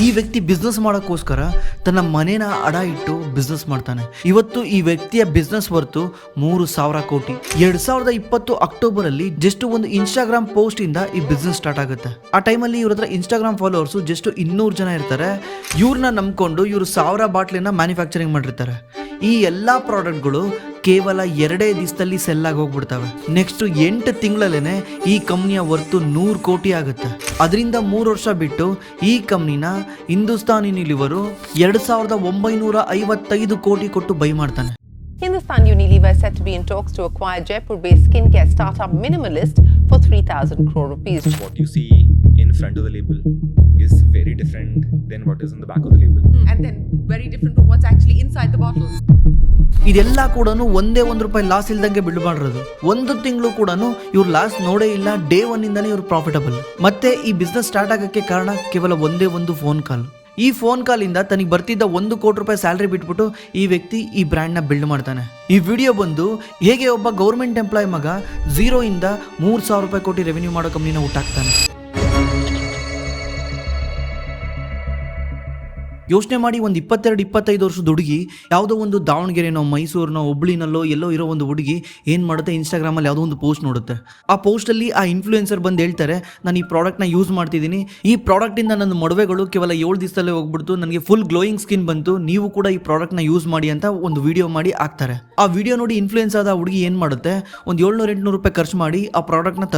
ಈ ವ್ಯಕ್ತಿ ಬಿಸ್ನೆಸ್ ಮಾಡೋಕ್ಕೋಸ್ಕರ ತನ್ನ ಮನೇನ ಅಡ ಇಟ್ಟು ಬಿಸ್ನೆಸ್ ಮಾಡ್ತಾನೆ. ಇವತ್ತು ಈ ವ್ಯಕ್ತಿಯ ಬಿಸ್ನೆಸ್ ವರ್ತು 3,000 ಕೋಟಿ. 2020 ಅಕ್ಟೋಬರ್ ಅಲ್ಲಿ ಜಸ್ಟ್ ಒಂದು ಇನ್ಸ್ಟಾಗ್ರಾಮ್ ಪೋಸ್ಟ್ ಇಂದ ಈ ಬಿಸ್ನೆಸ್ ಸ್ಟಾರ್ಟ್ ಆಗುತ್ತೆ. ಆ ಟೈಮಲ್ಲಿ ಇವ್ರ ಹತ್ರ ಇನ್ಸ್ಟಾಗ್ರಾಮ್ ಫಾಲೋವರ್ಸ್ ಜಸ್ಟ್ 200 ಜನ ಇರ್ತಾರೆ. ಇವ್ರನ್ನ ನಂಬ್ಕೊಂಡು ಇವರು 1000 ಬಾಟ್ಲಿನ ಮ್ಯಾನುಫ್ಯಾಕ್ಚರಿಂಗ್ ಮಾಡಿರ್ತಾರೆ. ಈ ಎಲ್ಲಾ ಪ್ರಾಡಕ್ಟ್ಗಳು ಕೇವಲ 2 ದಿವಸದಲ್ಲಿ ಸೆಲ್ ಆಗಿ ಹೋಗ್ಬಿಡ್ತವೆ. ನೆಕ್ಸ್ಟ್ 8 ತಿಂಗಳಲ್ಲೇನೆ ಈ ಕಂಪ್ನಿಯ ವರ್ತು 100 ಕೋಟಿ ಆಗುತ್ತೆ. ಅದರಿಂದ 3 ವರ್ಷ ಬಿಟ್ಟು ಈ ಕಂಪ್ನಿನ ಹಿಂದೂಸ್ತಾನ್ ಯುನಿಲಿವರ್ 2,955 ಕೋಟಿ ಕೊಟ್ಟು ಬೈ ಮಾಡ್ತಾನೆ. Hindustan Unilever is said to be in talks to acquire Jaipur-based skincare startup Minimalist for 3,000 crore rupees. What you see in front of the label is very different than what is in the back of the label. And then very different from what's actually inside the bottle. ಇದೆಲ್ಲ ಕೂಡ ಒಂದೇ ₹1 loss ಇಲ್ದಂಗೆ build ಮಾಡಿರೋದು. 1 ತಿಂಗಳು ಕೂಡ ಇವ್ರು loss ನೋಡೇ ಇಲ್ಲ. ಡೇ 1 ಇಂದಾನೆ ಇವ್ರು ಪ್ರಾಫಿಟಬಲ್. ಮತ್ತೆ ಈ ಬಿಸ್ನೆಸ್ ಸ್ಟಾರ್ಟ್ ಆಗಕ್ಕೆ ಕಾರಣ ಕೇವಲ ಒಂದೇ ಒಂದು ಫೋನ್ ಕಾಲ್. ಈ ಫೋನ್ ಕಾಲಿಂದ ತನಗೆ ಬರ್ತಿದ್ದ ₹1 ಕೋಟಿ ಸ್ಯಾಲರಿ ಬಿಟ್ಬಿಟ್ಟು ಈ ವ್ಯಕ್ತಿ ಈ ಬ್ರ್ಯಾಂಡ್ನ ಬಿಲ್ಡ್ ಮಾಡ್ತಾನೆ. ಈ ವಿಡಿಯೋ ಬಂದು ಹೇಗೆ ಒಬ್ಬ ಗೌರ್ಮೆಂಟ್ ಎಂಪ್ಲಾಯ್ ಮಗ 0 ಇಂದ ₹3,000 ಕೋಟಿ ರೆವೆನ್ಯೂ ಮಾಡೋ ಕಂಪ್ನಿನ ಹುಟ್ಟಾಕ್ತಾನೆ. ಯೋಚನೆ ಮಾಡಿ, ಒಂದು 22-25 ವರ್ಷದ ಹುಡುಗಿ ಯಾವುದೋ ಒಂದು ದಾವಣಗೆರೆನೋ ಮೈಸೂರಿನೋ ಹುಬ್ಳಿನಲ್ಲೋ ಎಲ್ಲೋ ಇರೋ ಒಂದು ಹುಡುಗಿ ಏನು ಮಾಡುತ್ತೆ, ಇನ್ಸ್ಟಾಗ್ರಾಮಲ್ಲಿ ಯಾವುದೋ ಒಂದು ಪೋಸ್ಟ್ ನೋಡುತ್ತೆ. ಆ ಪೋಸ್ಟಲ್ಲಿ ಆ ಇನ್ಫ್ಲೂಯೆನ್ಸರ್ ಬಂದು ಹೇಳ್ತಾರೆ, ನಾನು ಈ ಪ್ರಾಡಕ್ಟ್ನ ಯೂಸ್ ಮಾಡ್ತಿದ್ದೀನಿ, ಈ ಪ್ರಾಡಕ್ಟಿಂದ ನನ್ನ ಮೊಡವೆಗಳು ಕೇವಲ 7 ದಿವಸದಲ್ಲೇ ಹೋಗ್ಬಿಡ್ತು, ನನಗೆ ಫುಲ್ ಗ್ಲೋಯಿಂಗ್ ಸ್ಕಿನ್ ಬಂತು, ನೀವು ಕೂಡ ಈ ಪ್ರಾಡಕ್ಟ್ನ ಯೂಸ್ ಮಾಡಿ ಅಂತ ಒಂದು ವಿಡಿಯೋ ಮಾಡಿ ಹಾಕ್ತಾರೆ. ಆ ವಿಡಿಯೋ ನೋಡಿ ಇನ್ಫ್ಲೂಯೆನ್ಸ್ ಆದ ಹುಡುಗಿ ಏನು ಮಾಡುತ್ತೆ, ಒಂದು ₹700-800 ಖರ್ಚು ಮಾಡಿ ಆ ಪ್ರಾಡಕ್ಟ್ನ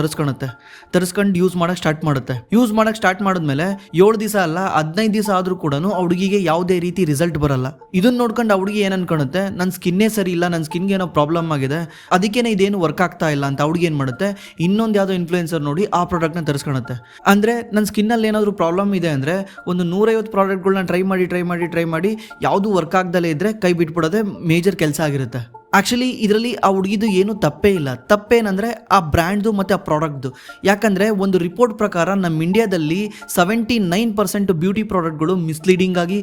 ತರಿಸ್ಕೊಂಡು ಯೂಸ್ ಮಾಡೋಕ್ಕೆ ಸ್ಟಾರ್ಟ್ ಮಾಡಿದ್ಮೇಲೆ 7 ದಿವಸ ಅಲ್ಲ 15 ದಿವಸ ಆದರೂ ಕೂಡ ಹುಡುಗಿಗೆ ಯಾವುದೇ ರೀತಿ ರಿಸಲ್ಟ್ ಬರಲ್ಲ. ಇದನ್ನ ನೋಡ್ಕೊಂಡು ಆ ಹುಡುಗಿ ಏನ್ ಅನ್ಕೊಳುತ್ತೆ, ನನ್ನ ಸ್ಕಿನ್ನೇ ಸರಿ ಇಲ್ಲ, ನನ್ನ ಸ್ಕಿನ್ಗೆ ಏನೋ ಪ್ರಾಬ್ಲಮ್ ಆಗಿದೆ, ಅದಕ್ಕೇನೆ ಇದೇನು ವರ್ಕ್ ಆಗ್ತಾ ಇಲ್ಲ ಅಂತ ಹುಡುಗಿ ಏನ್ ಮಾಡುತ್ತೆ, ಇನ್ನೊಂದು ಯಾವುದೋ ಇನ್ಫ್ಲೂಯೆನ್ಸರ್ ನೋಡಿ ಆ ಪ್ರಾಡಕ್ಟ್ನ ತರಿಸ್ಕೊಳುತ್ತೆ. ಅಂದ್ರೆ ನನ್ನ ಸ್ಕಿನ್ನಲ್ಲಿ ಏನಾದರೂ ಪ್ರಾಬ್ಲಮ್ ಇದೆ ಅಂದ್ರೆ ಒಂದು 150 ಪ್ರಾಡಕ್ಟ್ಗಳನ್ನ ಟ್ರೈ ಮಾಡಿ ಯಾವುದು ವರ್ಕ್ ಆಗ್ದಲೇ ಇದ್ರೆ ಕೈ ಬಿಟ್ಬಿಡೋದೇ ಮೇಜರ್ ಕೆಲಸ ಆಗಿರುತ್ತೆ. ಆ್ಯಕ್ಚುಲಿ ಇದರಲ್ಲಿ ಆ ಹುಡುಗಿದು ಏನೂ ತಪ್ಪೇ ಇಲ್ಲ. ತಪ್ಪೇನಂದರೆ ಆ ಬ್ರ್ಯಾಂಡ್ದು ಮತ್ತು ಆ ಪ್ರಾಡಕ್ಟ್ದು. ಯಾಕಂದರೆ ಒಂದು ರಿಪೋರ್ಟ್ ಪ್ರಕಾರ ನಮ್ಮ ಇಂಡಿಯಾದಲ್ಲಿ 79% ಬ್ಯೂಟಿ ಪ್ರಾಡಕ್ಟ್ಗಳು ಮಿಸ್ಲೀಡಿಂಗ್ ಆಗಿ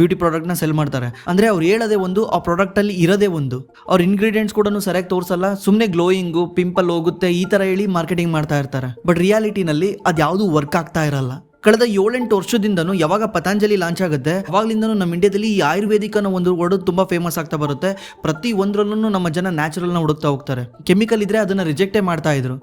ಬ್ಯೂಟಿ ಪ್ರಾಡಕ್ಟ್ನ ಸೆಲ್ ಮಾಡ್ತಾರೆ. ಅಂದರೆ ಅವ್ರು ಹೇಳೋದೇ ಒಂದು, ಆ ಪ್ರಾಡಕ್ಟಲ್ಲಿ ಇರೋದೇ ಒಂದು. ಅವ್ರ ಇಂಗ್ರೀಡಿಯೆಂಟ್ಸ್ ಕೂಡ ಸರಿಯಾಗಿ ತೋರಿಸಲ್ಲ, ಸುಮ್ಮನೆ ಗ್ಲೋಯಿಂಗು, ಪಿಂಪಲ್ ಹೋಗುತ್ತೆ ಈ ಥರ ಹೇಳಿ ಮಾರ್ಕೆಟಿಂಗ್ ಮಾಡ್ತಾ ಇರ್ತಾರೆ. ಬಟ್ ರಿಯಾಲಿಟಿನಲ್ಲಿ ಅದು ಯಾವುದು ವರ್ಕ್ ಆಗ್ತಾ ಇರಲ್ಲ. ಕಳೆದ 7-8 ವರ್ಷದಿಂದನೂ ಯಾವಾಗ ಪತಂಜಲಿ ಲಾಂಚ್ ಆಗುತ್ತೆ ಅವಾಗಲಿಂದನೂ ನಮ್ಮ ಇಂಡಿಯಾದಲ್ಲಿ ಈ ಆಯುರ್ವೇದಿಕ್ ಅನ್ನೋ ಒಂದು ವರ್ಡ್ ತುಂಬಾ ಫೇಮಸ್ ಆಗ್ತಾ ಬರುತ್ತೆ. ಪ್ರತಿ ಒಂದರಲ್ಲೂ ನಮ್ಮ ಜನ ನ್ಯಾಚುರಲ್ನ ಹುಡುಕ್ತಾ ಹೋಗ್ತಾರೆ. ಕೆಮಿಕಲ್ ಇದ್ರೆ ಅದನ್ನ ರಿಜೆಕ್ಟೇ ಮಾಡ್ತಾ ಇದ್ರು.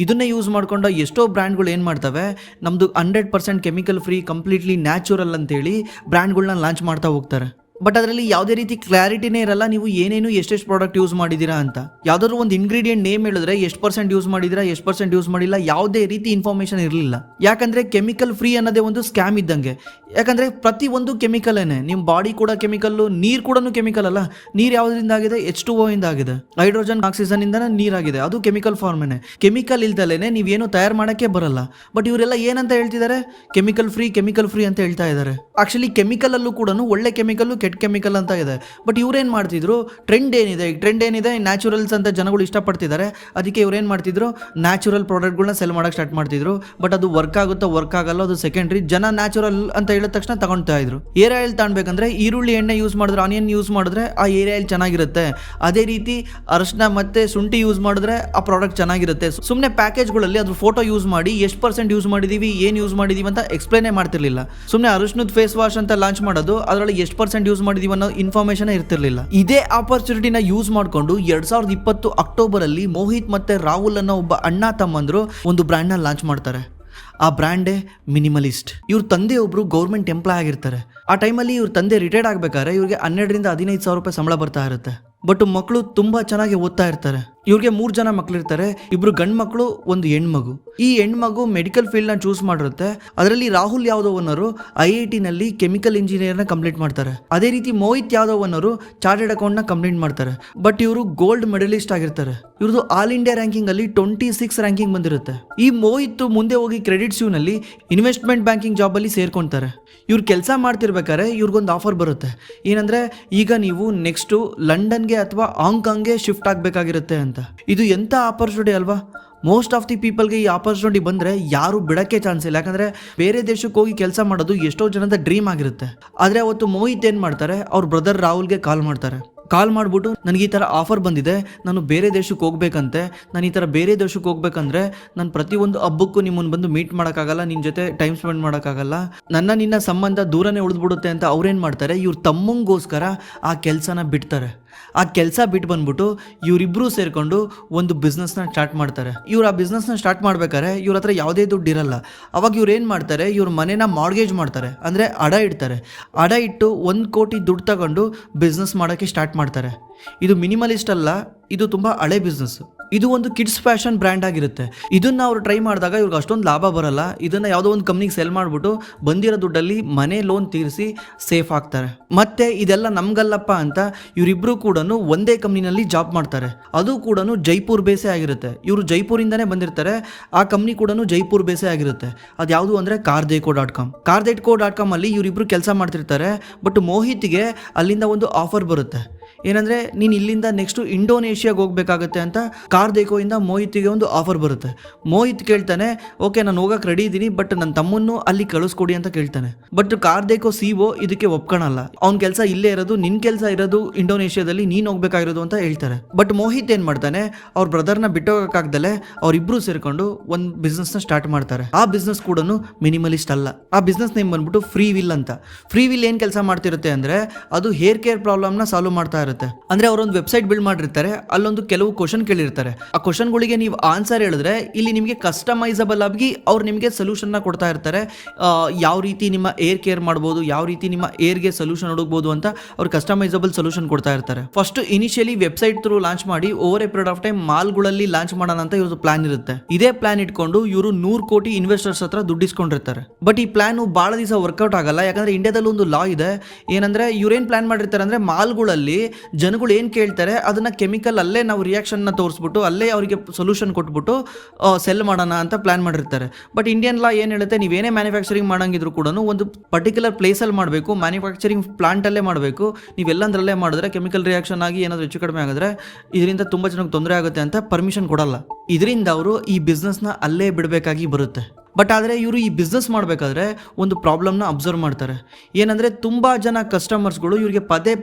ಇದನ್ನೇ ಯೂಸ್ ಮಾಡ್ಕೊಂಡು ಎಷ್ಟೋ ಬ್ರ್ಯಾಂಡ್ಗಳು ಏನು ಮಾಡ್ತವೆ, ನಮ್ದು 100% ಕೆಮಿಕಲ್ ಫ್ರೀ, ಕಂಪ್ಲೀಟ್ಲಿ ನ್ಯಾಚುರಲ್ ಅಂತೇಳಿ ಬ್ರ್ಯಾಂಡ್ಗಳನ್ನ ಲಾಂಚ್ ಮಾಡ್ತಾ ಹೋಗ್ತಾರೆ. ಬಟ್ ಅದರಲ್ಲಿ ಯಾವುದೇ ರೀತಿ ಕ್ಲಾರಿಟಿನೇ ಇರಲ್ಲ, ನೀವು ಏನೇನು ಎಷ್ಟೆಷ್ಟು ಪ್ರಾಡಕ್ಟ್ ಯೂಸ್ ಮಾಡಿದ್ದೀರಾ ಅಂತ. ಯಾವುದಾದ್ರು ಒಂದು ಇಂಗ್ರೀಡಿಯೆಂಟ್ ನೇಮ್ ಹೇಳಿದ್ರೆ ಎಷ್ಟು % ಯೂಸ್ ಮಾಡಿದ್ದೀರಾ, ಎಷ್ಟು % ಯೂಸ್ ಮಾಡಿಲ್ಲ, ಯಾವುದೇ ರೀತಿ ಇನ್ಫಾರ್ಮೇಷನ್ ಇರಲಿಲ್ಲ. ಯಾಕಂದರೆ ಕೆಮಿಕಲ್ ಫ್ರೀ ಅನ್ನೋದೇ ಒಂದು ಸ್ಕ್ಯಾಮ್ ಇದ್ದಂಗೆ. ಯಾಕಂದರೆ ಪ್ರತಿ ಒಂದು ಕೆಮಿಕಲೇನೆ, ನಿಮ್ಮ ಬಾಡಿ ಕೂಡ ಕೆಮಿಕಲ್ಲು, ನೀರು ಕೂಡ ಕೆಮಿಕಲ್ ಅಲ್ಲ. ನೀರು ಯಾವುದರಿಂದ ಆಗಿದೆ, H2O ಇಂದ ಆಗಿದೆ, ಹೈಡ್ರೋಜನ್ ಆಕ್ಸಿಜನ್ ಇಂದ ನೀರಾಗಿದೆ, ಅದು ಕೆಮಿಕಲ್ ಫಾರ್ಮೇನೆ. ಕೆಮಿಕಲ್ ಇಲ್ದಲೇನೆ ನೀವೇನು ತಯಾರು ಮಾಡೋಕ್ಕೆ ಬರಲ್ಲ. ಬಟ್ ಇವರೆಲ್ಲ ಏನಂತ ಹೇಳ್ತಿದ್ದಾರೆ, ಕೆಮಿಕಲ್ ಫ್ರೀ ಅಂತ ಹೇಳ್ತಾ ಇದ್ದಾರೆ. ಆಕ್ಚುಲಿ ಕೆಮಿಕಲ್ ಅಲ್ಲೂ ಕೂಡ ಒಳ್ಳೆ ಕೆಮಿಕಲ್ಲು, ಕೆಟ್ಟ ಕೆಮಿಕಲ್ ಅಂತ ಇದೆ. ಬಟ್ ಇವ್ರೇನ್ ಮಾಡ್ತಿದ್ರು, ಟ್ರೆಂಡ್ ಏನಿದೆ ನ್ಯಾಚುರಲ್ಸ್ ಅಂತ ಜನಗಳು ಇಷ್ಟಪಡ್ತಿದ್ದಾರೆ, ಅದಕ್ಕೆ ಇವ್ರೇನ್ ಮಾಡ್ತಿದ್ರು, ನ್ಯಾಚುರಲ್ ಪ್ರಾಡಕ್ಟ್ಗಳನ್ನ ಸೆಲ್ ಮಾಡಕ್ಕೆ ಸ್ಟಾರ್ಟ್ ಮಾಡ್ತಿದ್ರು. ಬಟ್ ಅದು ವರ್ಕ್ ಆಗುತ್ತೋ ವರ್ಕ್ ಆಗಲ್ಲ ಅದು ಸೆಕೆಂಡ್ರಿ. ಜನ ನ್ಯಾಚುರಲ್ ಅಂತ ಹೇಳಿದ ತಕ್ಷಣ ತಗೊಳ್ತಾ ಇದ್ರು. ಏರ್ ಆಯಿಲ್ ತಗೊಳ್ಬೇಕಂದ್ರೆ ಈರುಳ್ಳಿ ಎಣ್ಣೆ ಯೂಸ್ ಮಾಡಿದ್ರೆ, ಆನಿಯನ್ ಯೂಸ್ ಮಾಡಿದ್ರೆ ಆ ಏರ್ ಆಯಿಲ್ ಚೆನ್ನಾಗಿರುತ್ತೆ. ಅದೇ ರೀತಿ ಅರಿಶಿನ ಮತ್ತೆ ಶುಂಠಿ ಯೂಸ್ ಮಾಡಿದ್ರೆ ಆ ಪ್ರಾಡಕ್ಟ್ ಚೆನ್ನಾಗಿರುತ್ತೆ. ಸುಮ್ಮನೆ ಪ್ಯಾಕೇಜ್ಗಳಲ್ಲಿ ಅದ್ರ ಫೋಟೋ ಯೂಸ್ ಮಾಡಿ ಎಷ್ಟು % ಯೂಸ್ ಮಾಡಿದೀವಿ, ಏನು ಯೂಸ್ ಮಾಡಿದೀವಿ ಅಂತ ಎಕ್ಸ್ಪ್ಲೇನೇ ಮಾಡ್ತಿರ್ಲಿಲ್ಲ. ಸುಮ್ಮನೆ ಅರಿಶಿನದ ಫೇಸ್ ವಾಶ್ ಅಂತ ಲಾಂಚ್ ಮಾಡೋದು, ಅದರಲ್ಲಿ ಎಷ್ಟು % ಯೂಸ್ ಮಾಡಿದೀವಿ ಅನ್ನೋ ಇನ್ಫಾರ್ಮೇಶನ್ ಇರ್ತಿರ್ಲಿಲ್ಲ. ಇದೇ ಆಪರ್ಚುನಿಟಿನ ಯೂಸ್ ಮಾಡಿಕೊಂಡು 2020 ಅಕ್ಟೋಬರ್ ಅಲ್ಲಿ ಮೋಹಿತ್ ಮತ್ತೆ ರಾಹುಲ್ ಅನ್ನೋ ಒಬ್ಬ ಅಣ್ಣ ತಮ್ಮಂದ್ರು ಒಂದು ಬ್ರ್ಯಾಂಡ್ನ ಲಾಂಚ್ ಮಾಡ್ತಾರೆ. ಆ ಬ್ರ್ಯಾಂಡೇ ಮಿನಿಮಲಿಸ್ಟ್. ಇವ್ರ ತಂದೆ ಒಬ್ರು ಗೌರ್ಮೆಂಟ್ ಎಂಪ್ಲಾಯ್ ಆಗಿರ್ತಾರೆ. ಆ ಟೈಮಲ್ಲಿ ಇವ್ರ ತಂದೆ ರಿಟೈರ್ಡ್ ಆಗ್ಬೇಕಾದ್ರೆ ಇವ್ರಿಗೆ 12,000-15,000 ಸಂಬಳ ಬರ್ತಾ ಇರುತ್ತೆ. ಬಟ್ ಮಕ್ಕಳು ತುಂಬಾ ಚೆನ್ನಾಗಿ ಓದ್ತಾ ಇರ್ತಾರೆ. ಇವ್ರಿಗೆ 3 ಜನ ಮಕ್ಕಳಿರ್ತಾರೆ, 2 ಗಂಡು ಮಕ್ಕಳು, 1 ಹೆಣ್ಮಗು. ಈ ಹೆಣ್ಮಗು ಮೆಡಿಕಲ್ ಫೀಲ್ಡ್ನ ಚೂಸ್ ಮಾಡಿರುತ್ತೆ. ಅದರಲ್ಲಿ ರಾಹುಲ್ ಯಾದವ್ ಅನ್ನೋರು IIT ನಲ್ಲಿ ಕೆಮಿಕಲ್ ಇಂಜಿನಿಯರ್ನ ಕಂಪ್ಲೀಟ್ ಮಾಡ್ತಾರೆ. ಅದೇ ರೀತಿ ಮೋಹಿತ್ ಯಾದವ್ ಅನ್ನೋರು ಚಾರ್ಟೆಡ್ ಅಕೌಂಟ್ನ ಕಂಪ್ಲೀಟ್ ಮಾಡ್ತಾರೆ. ಬಟ್ ಇವರು ಗೋಲ್ಡ್ ಮೆಡಲಿಸ್ಟ್ ಆಗಿರ್ತಾರೆ. ಇವ್ರದ್ದು ಆಲ್ ಇಂಡಿಯಾ ರ್ಯಾಂಕಿಂಗ್ ಅಲ್ಲಿ 26 ರ್ಯಾಂಕಿಂಗ್ ಬಂದಿರುತ್ತೆ. ಈ ಮೋಹಿತ್ ಮುಂದೆ ಹೋಗಿ ಕ್ರೆಡಿಟ್ ಸ್ಯೂನಲ್ಲಿ ಇನ್ವೆಸ್ಟ್ಮೆಂಟ್ ಬ್ಯಾಂಕಿಂಗ್ ಜಾಬ್ ಅಲ್ಲಿ ಸೇರ್ಕೊಂತಾರೆ. ಇವ್ರು ಕೆಲಸ ಮಾಡ್ತಿರ್ಬೇಕಾದ್ರೆ ಇವ್ರಿಗೊಂದು ಆಫರ್ ಬರುತ್ತೆ. ಏನಂದ್ರೆ, ಈಗ ನೀವು ನೆಕ್ಸ್ಟ್ ಲಂಡನ್ಗೆ ಅಥವಾ ಹಾಂಗ್ಕಾಂಗ್ಗೆ ಶಿಫ್ಟ್ ಆಗಬೇಕಾಗಿರುತ್ತೆ ಅಂತ. ಇದು ಎಂಥ ಆಪರ್ಚುನಿಟಿ ಅಲ್ವಾ. ಮೋಸ್ಟ್ ಆಫ್ ದಿ ಪೀಪಲ್ಗೆ ಈ ಆಪರ್ಚುನಿಟಿ ಬಂದರೆ ಯಾರು ಬಿಡೋಕ್ಕೆ ಚಾನ್ಸ್ ಇಲ್ಲ. ಯಾಕಂದರೆ ಬೇರೆ ದೇಶಕ್ಕೆ ಹೋಗಿ ಕೆಲಸ ಮಾಡೋದು ಎಷ್ಟೋ ಜನದ ಡ್ರೀಮ್ ಆಗಿರುತ್ತೆ. ಆದರೆ ಅವತ್ತು ಮೋಹಿತ್ ಏನು ಮಾಡ್ತಾರೆ, ಅವ್ರ ಬ್ರದರ್ ರಾಹುಲ್ಗೆ ಕಾಲ್ ಕಾಲ್ ಮಾಡಿಬಿಟ್ಟು ನನಗೆ ಈ ಥರ ಆಫರ್ ಬಂದಿದೆ, ನಾನು ಬೇರೆ ದೇಶಕ್ಕೆ ಹೋಗ್ಬೇಕಂತೆ, ನಾನು ಈ ಥರ ಬೇರೆ ದೇಶಕ್ಕೆ ಹೋಗ್ಬೇಕಂದ್ರೆ ನಾನು ಪ್ರತಿಯೊಂದು ಹಬ್ಬಕ್ಕೂ ನಿಮ್ಮನ್ನು ಬಂದು ಮೀಟ್ ಮಾಡೋಕ್ಕಾಗಲ್ಲ, ನಿನ್ನ ಜೊತೆ ಟೈಮ್ ಸ್ಪೆಂಡ್ ಮಾಡೋಕ್ಕಾಗಲ್ಲ, ನಿನ್ನ ಸಂಬಂಧ ದೂರನೇ ಉಳಿದ್ಬಿಡುತ್ತೆ ಅಂತ ಅವ್ರೇನು ಮಾಡ್ತಾರೆ, ಇವ್ರ ತಮ್ಮಂಗೋಸ್ಕರ ಆ ಕೆಲಸನ ಬಿಡ್ತಾರೆ. ಆ ಕೆಲಸ ಬಿಟ್ಟು ಬಂದ್ಬಿಟ್ಟು ಇವರಿಬ್ಬರು ಸೇರಿಕೊಂಡು ಒಂದು ಬಿಸ್ನೆಸ್ನ ಸ್ಟಾರ್ಟ್ ಮಾಡ್ತಾರೆ. ಇವ್ರು ಆ ಬಿಸ್ನೆಸ್ನ ಸ್ಟಾರ್ಟ್ ಮಾಡ್ಬೇಕಾದ್ರೆ ಇವ್ರ ಹತ್ರ ಯಾವುದೇ ದುಡ್ಡು ಇರಲ್ಲ. ಅವಾಗ ಇವ್ರು ಏನು ಮಾಡ್ತಾರೆ, ಇವ್ರ ಮನೇನ ಮಾರ್ಗೇಜ್ ಮಾಡ್ತಾರೆ, ಅಂದರೆ ಅಡ ಇಡ್ತಾರೆ. ಅಡ ಇಟ್ಟು 1 ಕೋಟಿ ದುಡ್ಡು ತಗೊಂಡು ಬಿಸ್ನೆಸ್ ಮಾಡೋಕ್ಕೆ ಸ್ಟಾರ್ಟ್ ಮಾಡ್ತಾರೆ. ಇದು ಮಿನಿಮಲಿಸ್ಟ್ ಅಲ್ಲ, ಇದು ತುಂಬ ಹಳೆ ಬಿಸ್ನೆಸ್. ಇದು ಒಂದು ಕಿಡ್ಸ್ ಫ್ಯಾಷನ್ ಬ್ರ್ಯಾಂಡ್ ಆಗಿರುತ್ತೆ. ಇದನ್ನ ಅವ್ರು ಟ್ರೈ ಮಾಡಿದಾಗ ಇವ್ರಿಗೆ ಅಷ್ಟೊಂದು ಲಾಭ ಬರಲ್ಲ. ಇದನ್ನು ಯಾವುದೋ ಒಂದು ಕಂಪ್ನಿಗೆ ಸೆಲ್ ಮಾಡಿಬಿಟ್ಟು ಬಂದಿರೋ ದುಡ್ಡಲ್ಲಿ ಮನೆ ಲೋನ್ ತೀರಿಸಿ ಸೇಫ್ ಆಗ್ತಾರೆ. ಮತ್ತೆ ಇದೆಲ್ಲ ನಮ್ಗಲ್ಲಪ್ಪ ಅಂತ ಇವರಿಬ್ಬರು ಕೂಡ ಒಂದೇ ಕಂಪ್ನಿನಲ್ಲಿ ಜಾಬ್ ಮಾಡ್ತಾರೆ. ಅದು ಕೂಡ ಜೈಪುರ್ ಬೇಸೇ ಆಗಿರುತ್ತೆ. ಇವರು ಜೈಪುರಿಂದನೇ ಬಂದಿರ್ತಾರೆ. ಆ ಕಂಪ್ನಿ ಕೂಡ ಜೈಪುರ್ ಬೇಸೇ ಆಗಿರುತ್ತೆ. ಅದು ಯಾವುದು ಅಂದರೆ ಕಾರ್ದೇಕೋ.com. ಕಾರ್ದೇಕೋ.com ಅಲ್ಲಿ ಇವರಿಬ್ಬರು ಕೆಲಸ ಮಾಡ್ತಿರ್ತಾರೆ. ಬಟ್ ಮೋಹಿತ್ಗೆ ಅಲ್ಲಿಂದ ಒಂದು ಆಫರ್ ಬರುತ್ತೆ. ಏನಂದರೆ ನೀನು ಇಲ್ಲಿಂದ ನೆಕ್ಸ್ಟು ಇಂಡೋನೇಷ್ಯಾಗೆ ಹೋಗ್ಬೇಕಾಗತ್ತೆ ಅಂತ ಕಾರ್ದೇಕೋಯಿಂದ ಮೋಹಿತ್ಗೆ ಒಂದು ಆಫರ್ ಬರುತ್ತೆ. ಮೋಹಿತ್ ಕೇಳ್ತಾನೆ, ಓಕೆ ನಾನು ಹೋಗಕ್ಕೆ ರೆಡಿ ಇದ್ದೀನಿ, ಬಟ್ ನನ್ನ ತಮ್ಮನ್ನು ಅಲ್ಲಿ ಕಳಿಸ್ಕೊಡಿ ಅಂತ ಕೇಳ್ತಾನೆ. ಬಟ್ ಕಾರ್ದೇಕೋ CEO ಇದಕ್ಕೆ ಒಪ್ಕೊಳಲ್ಲ. ಅವ್ನ ಕೆಲಸ ಇಲ್ಲೇ ಇರೋದು, ನಿನ್ನ ಕೆಲಸ ಇರೋದು ಇಂಡೋನೇಷ್ಯಾದಲ್ಲಿ, ನೀನು ಹೋಗ್ಬೇಕಾಗಿರೋದು ಅಂತ ಹೇಳ್ತಾರೆ. ಬಟ್ ಮೋಹಿತ್ ಏನು ಮಾಡ್ತಾನೆ, ಅವ್ರ ಬ್ರದರ್ನ ಬಿಟ್ಟೋಗಕ್ಕಾಗ್ದಲೆ ಅವರಿಬ್ಬರು ಸೇರಿಕೊಂಡು ಒಂದು ಬಿಸ್ನೆಸ್ನ ಸ್ಟಾರ್ಟ್ ಮಾಡ್ತಾರೆ. ಆ ಬಿಸ್ನೆಸ್ ಕೂಡ ಮಿನಿಮಲಿಸ್ಟ್ ಅಲ್ಲ. ಆ ಬಿಸ್ನೆಸ್ ನೇಮ್ ಬಂದ್ಬಿಟ್ಟು ಫ್ರೀ ವಿಲ್ ಅಂತ. ಫ್ರೀ ವಿಲ್ ಏನು ಕೆಲಸ ಮಾಡ್ತಿರುತ್ತೆ ಅಂದರೆ ಅದು ಹೇರ್ ಕೇರ್ ಪ್ರಾಬ್ಲಮ್ನ ಸಾಲ್ವ್ ಮಾಡ್ತಾ ಇರುತ್ತೆ. ಅಂದ್ರೆ ಅವರೊಂದು ವೆಬ್ಸೈಟ್ ಬಿಲ್ಡ್ ಮಾಡಿರ್ತಾರೆ. ಅಲ್ಲೊಂದು ಕೆಲವು ಕ್ವಶನ್ ಕೇಳಿರ್ತಾರೆ. ಆ ಕ್ವಶನ್ಗಳಿಗೆ ನೀವು ಆನ್ಸರ್ ಹೇಳಿದ್ರೆ ಇಲ್ಲಿ ನಿಮಗೆ ಕಸ್ಟಮೈಸಬಲ್ ಆಗಿ ಅವ್ರು ನಿಮಗೆ ಸೊಲ್ಯೂಷನ್ನ ಕೊಡ್ತಾ ಇರ್ತಾರೆ. ಯಾವ ರೀತಿ ನಿಮ್ಮ ಏರ್ ಕೇರ್ ಮಾಡ್ಬೋದು, ಯಾವ ರೀತಿ ನಿಮ್ಮ ಏರ್ಗೆ ಸೊಲ್ಯೂಷನ್ ಹುಡುಕ್ಬೋದು ಅಂತ ಅವ್ರು ಕಸ್ಟಮೈಸಬಲ್ ಸೊಲ್ಯೂಷನ್ ಕೊಡ್ತಾ ಇರ್ತಾರೆ. First initially website through launch ಮಾಡಿ over a period of time ಮಾಲ್ಗಳಲ್ಲಿ ಲಾಂಚ್ ಮಾಡೋಣ ಅಂತ ಇವ್ರದ್ದು ಪ್ಲಾನ್ ಇರುತ್ತೆ. ಇದೇ ಪ್ಲಾನ್ ಇಟ್ಕೊಂಡು ಇವರು 100 ಕೋಟಿ ಇನ್ವೆಸ್ಟರ್ಸ್ ಹತ್ರ ದುಡ್ಡು ಇಸ್ಕೊಂಡಿರ್ತಾರೆ. ಬಟ್ ಈ ಪ್ಲಾನ್ ಬಹಳ ದಿವಸ ವರ್ಕೌಟ್ ಆಗಲ್ಲ. ಯಾಕಂದ್ರೆ ಇಂಡಿಯಾದಲ್ಲಿ ಒಂದು ಲಾ ಇದೆ. ಏನಂದ್ರೆ ಇವ್ರೇನ್ ಪ್ಲಾನ್ ಮಾಡಿರ್ತಾರೆ ಅಂದ್ರೆ ಮಾಲ್ಗಳಲ್ಲಿ ಜನಗಳು ಏನು ಕೇಳ್ತಾರೆ ಅದನ್ನ ಕೆಮಿಕಲ್ ಅಲ್ಲೇ ನಾವು ರಿಯಾಕ್ಷನ್ನ ತೋರಿಸ್ಬಿಟ್ಟು ಅಲ್ಲೇ ಅವರಿಗೆ ಸೊಲ್ಯೂಷನ್ ಕೊಟ್ಬಿಟ್ಟು ಸೆಲ್ ಮಾಡೋಣ ಅಂತ ಪ್ಲಾನ್ ಮಾಡಿರ್ತಾರೆ. ಬಟ್ ಇಂಡಿಯನ್ ಲಾ ಏನು ಹೇಳುತ್ತೆ, ನೀವೇನೇ ಮ್ಯಾನುಫ್ಯಾಕ್ಚರಿಂಗ್ ಮಾಡಂಗಿದ್ರು ಕೂಡ ಒಂದು ಪರ್ಟಿಕ್ಯುಲರ್ ಪ್ಲೇಸಲ್ಲಿ ಮಾಡಬೇಕು, ಮ್ಯಾನುಫ್ಯಾಕ್ಚರಿಂಗ್ ಪ್ಲಾಂಟಲ್ಲೇ ಮಾಡಬೇಕು. ನೀವೆಲ್ಲಂದ್ರಲ್ಲೇ ಮಾಡಿದ್ರೆ ಕೆಮಿಕಲ್ ರಿಯಾಕ್ಷನ್ ಆಗಿ ಏನಾದರೂ ಹೆಚ್ಚು ಕಡಿಮೆ ಆಗಿದ್ರೆ ಇದರಿಂದ ತುಂಬ ಜನಕ್ಕೆ ತೊಂದರೆ ಆಗುತ್ತೆ ಅಂತ ಪರ್ಮಿಷನ್ ಕೊಡಲ್ಲ. ಇದರಿಂದ ಅವರು ಈ ಬಿಸ್ನೆಸ್ನ ಅಲ್ಲೇ ಬಿಡಬೇಕಾಗಿ ಬರುತ್ತೆ. ಬಟ್ ಆದರೆ ಇವರು ಈ ಬಿಸ್ನೆಸ್ ಮಾಡಬೇಕಾದ್ರೆ ಒಂದು ಪ್ರಾಬ್ಲಮ್ನ ಅಬ್ಸರ್ವ್ ಮಾಡ್ತಾರೆ. ಏನಂದರೆ ತುಂಬ ಜನ ಕಸ್ಟಮರ್ಸ್ಗಳು ಇವರಿಗೆ ಪದೇ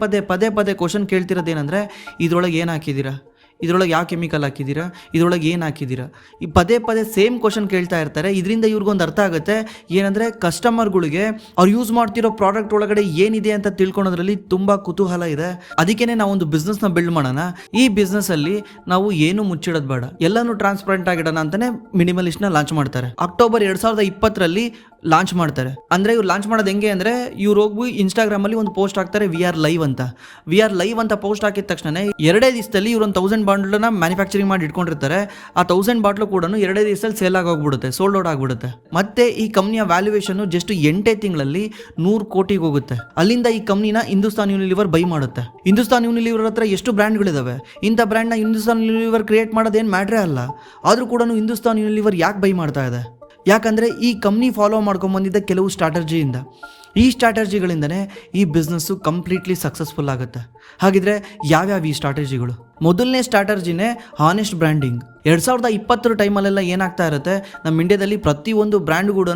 ಪದೇ ಕ್ವಶನ್ ಕೇಳ್ತಿರೋದೇನೆಂದರೆ ಇದರೊಳಗೆ ಏನು ಹಾಕಿದ್ದೀರಾ, ಇದರೊಳಗೆ ಯಾವ ಕೆಮಿಕಲ್ ಹಾಕಿದ್ದೀರಾ, ಇದರೊಳಗೆ ಏನು ಹಾಕಿದ್ದೀರಾ, ಈ ಪದೇ ಸೇಮ್ ಕ್ವಶನ್ ಕೇಳ್ತಾ ಇರ್ತಾರೆ. ಇದರಿಂದ ಇವ್ರಿಗೊಂದು ಅರ್ಥ ಆಗುತ್ತೆ ಏನಂದರೆ ಕಸ್ಟಮರ್ಗಳಿಗೆ ಅವ್ರು ಯೂಸ್ ಮಾಡ್ತಿರೋ ಪ್ರಾಡಕ್ಟ್ ಒಳಗಡೆ ಏನಿದೆ ಅಂತ ತಿಳ್ಕೊಳೋದ್ರಲ್ಲಿ ತುಂಬ ಕುತೂಹಲ ಇದೆ. ಅದಕ್ಕೇ ನಾವೊಂದು ಬಿಸ್ನೆಸ್ನ ಬಿಲ್ಡ್ ಮಾಡೋಣ. ಈ ಬಿಸ್ನೆಸ್ಸಲ್ಲಿ ನಾವು ಏನು ಮುಚ್ಚಿಡೋದು ಬೇಡ, ಎಲ್ಲನೂ ಟ್ರಾನ್ಸ್ಪರೆಂಟ್ ಆಗಿಡೋಣ ಅಂತಲೇ ಮಿನಿಮಲಿಸ್ಟ್ನ ಲಾಂಚ್ ಮಾಡ್ತಾರೆ. ಅಕ್ಟೋಬರ್ 2020 ಲಾಂಚ್ ಮಾಡ್ತಾರೆ. ಅಂದರೆ ಇವ್ರು ಲಾಂಚ್ ಮಾಡೋದು ಹೆಂಗೆ ಅಂದರೆ ಇವ್ರು ಹೋಗಿ ಇನ್ಸ್ಟಾಗ್ರಾಮಲ್ಲಿ ಒಂದು ಪೋಸ್ಟ್ ಹಾಕ್ತಾರೆ, ವಿ ಆರ್ ಲೈವ್ ಅಂತ ಪೋಸ್ಟ್ ಹಾಕಿದ ತಕ್ಷಣ 2 ದಿವಸದಲ್ಲಿ ಇವ್ರು 1000 ಬಾಟ್ಲನ್ನ ಮ್ಯಾನುಫ್ಯಾಕ್ಚರಿಂಗ್ ಮಾಡಿ ಇಟ್ಕೊಂಡಿರ್ತಾರೆ. ಆ 1000 ಬಾಟ್ಲು ಕೂಡ 2 ದಿವಸದಲ್ಲಿ ಸೇಲ್ ಆಗೋಗ್ಬಿಡುತ್ತೆ, ಸೋಲ್ಡ್ ಔಟ್ ಆಗಿಬಿಡುತ್ತೆ. ಮತ್ತೆ ಈ ಕಂಪ್ನಿಯ ವ್ಯಾಲ್ಯೂಯೇಷನ್ ಜಸ್ಟ್ 8 ತಿಂಗಳಲ್ಲಿ 100 ಕೋಟಿಗೆ ಹೋಗುತ್ತೆ. ಅಲ್ಲಿಂದ ಈ ಕಂಪ್ನಿನ ಹಿಂದೂಸ್ತಾನ್ ಯೂನಿಲಿವರ್ ಬೈ ಮಾಡುತ್ತೆ. ಹಿಂದೂಸ್ತಾನ್ ಯೂನಿಲಿವರ್ ಹತ್ರ ಎಷ್ಟು ಬ್ರ್ಯಾಂಡ್ಗಳಿದಾವೆ. ಇಂಥ ಬ್ರ್ಯಾಂಡ್ನ ಹಿಂದೂಸ್ತಾನ್ ಯೂನಿಲಿವರ್ ಕ್ರಿಯೇಟ್ ಮಾಡೋದೇನು ಮ್ಯಾಟ್ರೇ ಅಲ್ಲ. ಆದರೂ ಕೂಡ ಹಿಂದೂಸ್ತಾನ್ ಯೂನಿಲಿವರ್ ಯಾಕೆ ಬೈ ಮಾಡ್ತಾ ಇದೆ? ಯಾಕಂದರೆ ಈ ಕಂಪ್ನಿ ಫಾಲೋ ಮಾಡ್ಕೊಂಬಂದಿದ್ದ ಕೆಲವು ಸ್ಟ್ರಾಟಜಿಯಿಂದ, ಈ ಸ್ಟ್ರಾಟಜಿಗಳಿಂದನೇ ಈ ಬಿಸ್ನೆಸ್ಸು ಕಂಪ್ಲೀಟ್ಲಿ ಸಕ್ಸಸ್ಫುಲ್ ಆಗುತ್ತೆ. ಹಾಗಿದ್ರೆ ಯಾವ್ಯಾವ ಈ ಸ್ಟ್ರಾಟಜಿಗಳು? ಮೊದಲನೇ ಸ್ಟ್ರಾಟಜಿನೇ ಹಾನೆಸ್ಟ್ ಬ್ರ್ಯಾಂಡಿಂಗ್. 2020 ಟೈಮಲ್ಲೆಲ್ಲ ಏನಾಗ್ತಾ ಇರುತ್ತೆ, ನಮ್ಮ ಇಂಡಿಯಾದಲ್ಲಿ ಪ್ರತಿಯೊಂದು ಬ್ರ್ಯಾಂಡ್ ಕೂಡ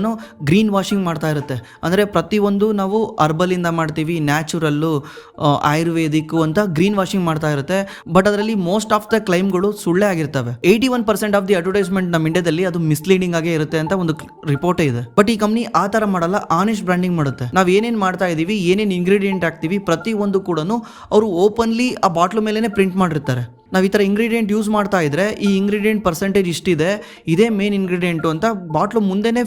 ಗ್ರೀನ್ ವಾಷಿಂಗ್ ಮಾಡ್ತಾ ಇರುತ್ತೆ. ಅಂದರೆ ಪ್ರತಿಯೊಂದು ನಾವು ಅರ್ಬಲಿಂದ ಮಾಡ್ತೀವಿ, ನ್ಯಾಚುರಲ್ಲು, ಆಯುರ್ವೇದಿಕ್ಕು ಅಂತ ಗ್ರೀನ್ ವಾಷಿಂಗ್ ಮಾಡ್ತಾ ಇರುತ್ತೆ. ಬಟ್ ಅದರಲ್ಲಿ ಮೋಸ್ಟ್ ಆಫ್ ದ ಕ್ಲೈಮ್ಗಳು ಸುಳ್ಳೇ ಆಗಿರ್ತವೆ. 81% ಆಫ್ ದಿ ಅಡ್ವರ್ಟೈಸ್ಮೆಂಟ್ ನಮ್ಮ ಇಂಡಿಯಾದಲ್ಲಿ ಅದು ಮಿಸ್ಲೀಡಿಂಗ್ ಆಗೇ ಇರುತ್ತೆ ಅಂತ ಒಂದು ರಿಪೋರ್ಟೇ ಇದೆ. ಬಟ್ ಈ ಕಂಪ್ನಿ ಆ ಥರ ಮಾಡಲ್ಲ, ಆನೆಸ್ಟ್ ಬ್ರ್ಯಾಂಡಿಂಗ್ ಮಾಡುತ್ತೆ. ನಾವು ಏನೇನು ಮಾಡ್ತಾ ಇದ್ದೀವಿ, ಏನೇನು ಇಂಗ್ರೀಡಿಯೆಂಟ್ ಹಾಕ್ತೀವಿ, ಪ್ರತಿಯೊಂದು ಕೂಡ ಅವರು ಓಪನ್ಲಿ ಆ ಬಾಟ್ಲು ಮೇಲೇ ಪ್ರಿಂಟ್ ಮಾಡಿರ್ತಾರೆ. ನಾವು ಈ ಥರ ಇಂಗ್ರೀಡಿಯೆಂಟ್ ಯೂಸ್ ಮಾಡ್ತಾ ಇದ್ರೆ ಈ ಇಂಗ್ರೀಡಿಯೆಂಟ್ ಪರ್ಸೆಂಟೇಜ್ ಇಷ್ಟಿದೆ, ಇದೇ ಮೇನ್ ಇಂಗ್ರೀಡಿಯೆಂಟು ಅಂತ ಬಾಟ್ಲು ಮುಂದೆನೇ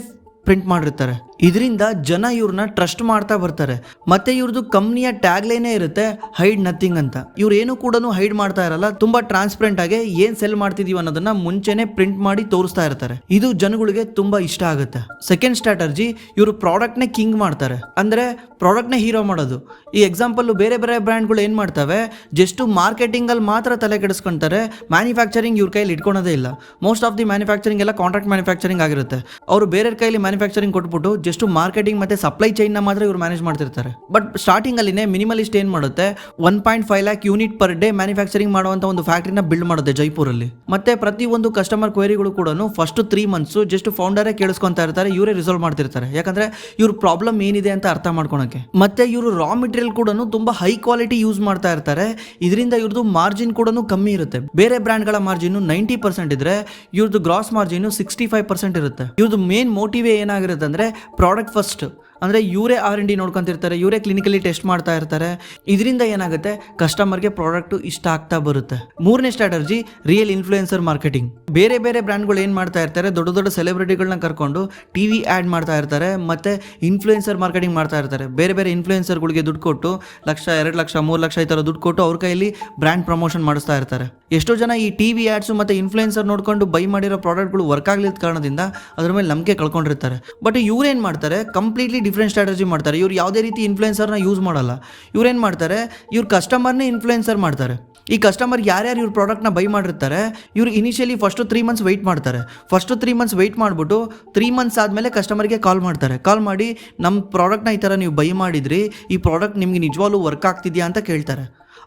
ಪ್ರಿಂಟ್ ಮಾಡಿರ್ತಾರೆ. ಇದರಿಂದ ಜನ ಇವ್ರನ್ನ ಟ್ರಸ್ಟ್ ಮಾಡ್ತಾ ಬರ್ತಾರೆ. ಮತ್ತೆ ಇವ್ರದ್ದು ಕಂಪ್ನಿಯ ಟ್ಯಾಗ್ಲೈನೇ ಇರುತ್ತೆ, ಹೈಡ್ ನಥಿಂಗ್ ಅಂತ. ಇವ್ರು ಏನು ಕೂಡ ಹೈಡ್ ಮಾಡ್ತಾ ಇರಲ್ಲ, ತುಂಬಾ ಟ್ರಾನ್ಸ್ಪರೆಂಟ್ ಆಗಿ ಏನ್ ಸೆಲ್ ಮಾಡ್ತಿದೀವಿ ಅನ್ನೋದನ್ನ ಮುಂಚೆನೆ ಪ್ರಿಂಟ್ ಮಾಡಿ ತೋರಿಸ್ತಾ ಇರ್ತಾರೆ. ಇದು ಜನಗಳಿಗೆ ತುಂಬಾ ಇಷ್ಟ ಆಗುತ್ತೆ. ಸೆಕೆಂಡ್ ಸ್ಟ್ರಾಟಜಿ, ಇವರು ಪ್ರಾಡಕ್ಟ್ನೇ ಕಿಂಗ್ ಮಾಡ್ತಾರೆ, ಅಂದ್ರೆ ಪ್ರಾಡಕ್ಟ್ನೇ ಹೀರೋ ಮಾಡೋದು. ಈ ಎಕ್ಸಾಂಪಲ್ ಬೇರೆ ಬ್ರ್ಯಾಂಡ್ಗಳು ಏನ್ ಮಾಡ್ತವೆ, ಜಸ್ಟ್ ಮಾರ್ಕೆಟಿಂಗ್ ಅಲ್ಲಿ ಮಾತ್ರ ತಲೆ ಕೆಡಿಸ್ಕೊಂತಾರೆ, ಮ್ಯಾನುಫ್ಯಾಕ್ಚರಿಂಗ್ ಇವ್ರ ಕೈಲಿ ಇಟ್ಕೊಳೋದೇ ಇಲ್ಲ. ಮೋಸ್ಟ್ ಆಫ್ ದಿ ಮ್ಯಾನುಫ್ಯಾಕ್ಚರಿಂಗ್ ಎಲ್ಲ ಕಾಂಟ್ರಾಕ್ಟ್ ಮ್ಯಾನುಫ್ಯಾಕ್ಚರಿಂಗ್ ಆಗಿರುತ್ತೆ. ಅವರು ಬೇರೆ ಕೈಲಿ ಮ್ಯಾನುಫ್ಯಾಕ್ಚರಿಂಗ್ ಕೊಟ್ಬಿಟ್ಟು ಜಸ್ಟ್ ಮಾರ್ಕೆಟಿಂಗ್ ಮತ್ತೆ ಸಪ್ಲೈ ಚೈನ್ನ ಮಾತ್ರ ಇವ್ರು ಮ್ಯಾನೇಜ್ ಮಾಡ್ತಿರ್ತಾರೆ. ಬಟ್ ಸ್ಟಾರ್ಟಿಂಗ್ ಅಲ್ಲಿನೇ ಮಿನಿಮಲಿಸ್ಟ್ ಏನ್ ಮಾಡುತ್ತೆ 1.5 lakh unit per day manufacturing ಮಾಡುವಂತ ಒಂದು ಫ್ಯಾಕ್ಟರಿನ ಬಿಲ್ಡ್ ಮಾಡುತ್ತೆ ಜೈಪುರಲ್ಲಿ. ಮತ್ತೆ ಪ್ರತಿ ಒಂದು ಕಸ್ಟಮರ್ ಕ್ವೇರಿಗಳು ಕೂಡ ಫಸ್ಟ್ 3 months ಜಸ್ಟ್ ಫೌಂಡರೇ ಕೇಳಿಸ್ಕೊಂತಾ ಇರ್ತಾರೆ, ಇವರೇ ರಿಸಾಲ್ವ್ ಮಾಡ್ತಿರ್ತಾರೆ. ಯಾಕಂದ್ರೆ ಇವ್ರ ಪ್ರಾಬ್ಲಮ್ ಏನಿದೆ ಅಂತ ಅರ್ಥ ಮಾಡ್ಕೊಳಕ್ಕೆ. ಮತ್ತೆ ಇವರು ರಾ ಮೆಟೀರಿಯಲ್ ಕೂಡ ತುಂಬಾ ಹೈ ಕ್ವಾಲಿಟಿ ಯೂಸ್ ಮಾಡ್ತಾ ಇರ್ತಾರೆ. ಇದರಿಂದ ಇವ್ರದ್ದು ಮಾರ್ಜಿನ್ ಕೂಡ ಕಮ್ಮಿ ಇರುತ್ತೆ. ಬೇರೆ ಬ್ರ್ಯಾಂಡ್ಗಳ ಮಾರ್ಜಿನ್ 90% ಇದ್ರೆ ಇವ್ರದ್ದು ಗ್ರಾಸ್ ಮಾರ್ಜಿನ್ 65% ಇರುತ್ತೆ. ಇವ್ರದ್ದು ಮೇನ್ ಮೋಟಿವ್ ಏನಾಗಿರುತ್ತೆ ಅಂದ್ರೆ ಪ್ರಾಡಕ್ಟ್ ಫಸ್ಟ್. ಅಂದರೆ ಇವರೇ R&D ನೋಡ್ಕೊಂತಿರ್ತಾರೆ, ಇವರೇ ಕ್ಲಿನಿಕಲಿ ಟೆಸ್ಟ್ ಮಾಡ್ತಾ ಇರ್ತಾರೆ. ಇದರಿಂದ ಏನಾಗುತ್ತೆ, ಕಸ್ಟಮರ್ಗೆ ಪ್ರಾಡಕ್ಟು ಇಷ್ಟ ಆಗ್ತಾ ಬರುತ್ತೆ. 3ನೇ ಸ್ಟ್ರಾಟಜಿ ರಿಯಲ್ ಇನ್ಫ್ಲೂಯೆನ್ಸರ್ ಮಾರ್ಕೆಟಿಂಗ್. ಬೇರೆ ಬೇರೆ ಬ್ರ್ಯಾಂಡ್ಗಳು ಏನು ಮಾಡ್ತಾ ಇರ್ತಾರೆ, ದೊಡ್ಡ ದೊಡ್ಡ ಸೆಲೆಬ್ರಿಟಿಗಳನ್ನ ಕರ್ಕೊಂಡು TV ಆ್ಯಡ್ ಮಾಡ್ತಾ ಇರ್ತಾರೆ, ಮತ್ತು ಇನ್ಫ್ಲೂಯೆನ್ಸರ್ ಮಾರ್ಕೆಟಿಂಗ್ ಮಾಡ್ತಾ ಇರ್ತಾರೆ. ಬೇರೆ ಬೇರೆ ಇನ್ಫ್ಲೂಯೆನ್ಸರ್ಗಳಿಗೆ ದುಡ್ಡು ಕೊಟ್ಟು 1 ಲಕ್ಷ 2 ಲಕ್ಷ 3 ಲಕ್ಷ ಈ ಥರ ದುಡ್ಡು ಕೊಟ್ಟು ಅವ್ರ ಕೈಯಲ್ಲಿ ಬ್ರ್ಯಾಂಡ್ ಪ್ರಮೋಷನ್ ಮಾಡಿಸ್ತಾ ಇರ್ತಾರೆ. ಎಷ್ಟೋ ಜನ ಈ TV ಆ್ಯಡ್ಸು ಮತ್ತು ಇನ್ಫ್ಲೂಯೆನ್ಸರ್ ನೋಡ್ಕೊಂಡು ಬೈ ಮಾಡಿರೋ ಪ್ರಾಡಕ್ಟ್ಗಳು ವರ್ಕ್ ಆಗಲಿದ್ದ ಕಾರಣದಿಂದ ಅದ್ರ ಮೇಲೆ ನಂಬಿಕೆ ಕಳ್ಕೊಂಡಿರ್ತಾರೆ. ಬಟ್ ಇವ್ರೇನು ಮಾಡ್ತಾರೆ, ಕಂಪ್ಲೀಟ್ಲಿ ಡಿಫ್ರೆಂಟ್ ಸ್ಟ್ರಾಟಜಿ ಮಾಡ್ತಾರೆ. ಇವ್ರು ಯಾವುದೇ ರೀತಿ ಇನ್ಫ್ಲೂಯೆನ್ಸರ್ನ ಯೂಸ್ ಮಾಡಲ್ಲ. ಇವ್ರೇನು ಮಾಡ್ತಾರೆ, ಇವ್ರ ಕಸ್ಟಮರ್ನೇ ಇನ್ಫ್ಲೂಯೆನ್ಸರ್ ಮಾಡ್ತಾರೆ. ಈ ಕಸ್ಟಮರ್ ಯಾರ್ಯಾರು ಇವ್ರ ಪ್ರಾಡಕ್ಟ್ನ ಬೈ ಮಾಡಿರ್ತಾರೆ, ಇವ್ರು ಇನಿಷಿಯಲಿ ಫಸ್ಟು 3 months ವೆಯ್ಟ್ ಮಾಡ್ತಾರೆ. ಫಸ್ಟು 3 months ವೆಯ್ಟ್ ಮಾಡಿಬಿಟ್ಟು 3 months ಆದಮೇಲೆ ಕಸ್ಟಮರ್ಗೆ ಕಾಲ್ ಮಾಡ್ತಾರೆ. ಕಾಲ್ ಮಾಡಿ ನಮ್ಮ ಪ್ರಾಡಕ್ಟ್ನ ಈ ಥರ ನೀವು ಬೈ ಮಾಡಿದ್ರಿ, ಈ ಪ್ರಾಡಕ್ಟ್ ನಿಮಗೆ ನಿಜವಾಗ್ಲೂ ವರ್ಕ್ ಆಗ್ತಿದೆಯಾ ಅಂತ ಕೇಳ್ತಾರೆ.